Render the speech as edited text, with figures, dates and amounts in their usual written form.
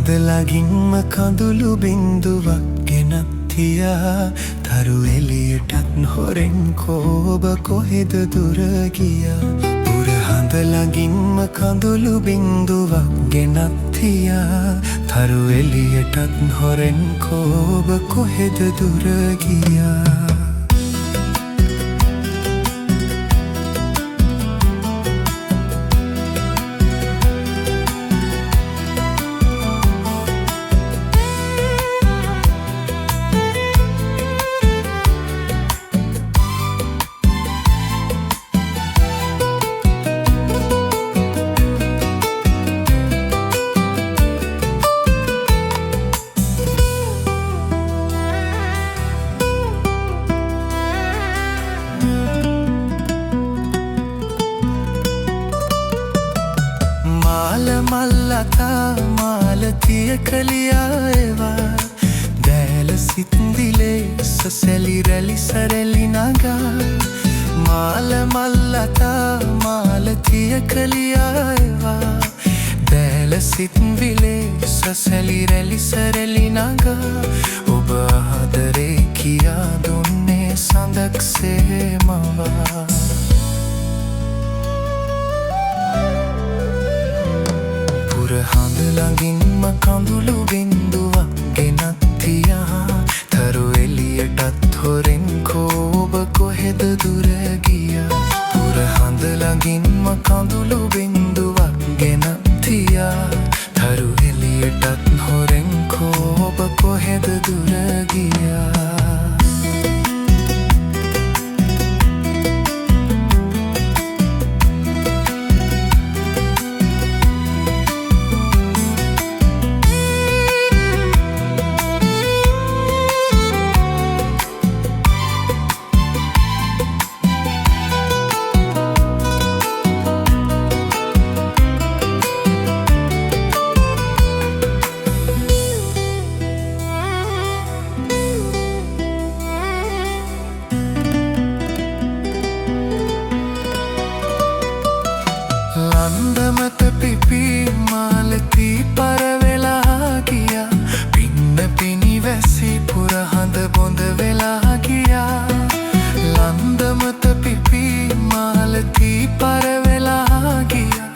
ළඟින්ම කඳුළු බින්දුවක් ගෙනත් තියා තරු එළියටත් හොරෙන් කෝබ කොහෙද දුර ගියා පුරහඳ ළඟින්ම කඳුළු බින්දුවක් ගෙනත් තියා තරු එළියටත් හොරෙන් කෝබ කොහෙද දුර ගියා මල්ලතා මාලතිය කලියායවා දැල සිත්දිලේ සසැලි රැලි සරැලි නගා මාල මල්ලතා මාලතිය කලියායවා දැල සිත්විලේ සසැලි රැලි සරැලි නගා ඔබ ආදරේ කියා දුන්නේ සඳක්සේ මවා පුරහඳ ළඟින්ම කඳුළු බින්දුවක් ගෙනත් තියා තරු එළියටත් හොරෙන් කෝබ කොහෙද දුර ගියා පුරහඳ ළඟින්ම කඳුළු බින්දුවක් ගෙනත් තියා තරු එළියටත් හොරෙන් කෝබ කොහෙද දුර ගියා ලන්දමත පිපි මාලති පරවෙලා ගියා පින්න පිනිවැසි පුරහඳ බොඳ වෙලා ගියා ලන්දමත පිපි මාලති පරවෙලා ගියා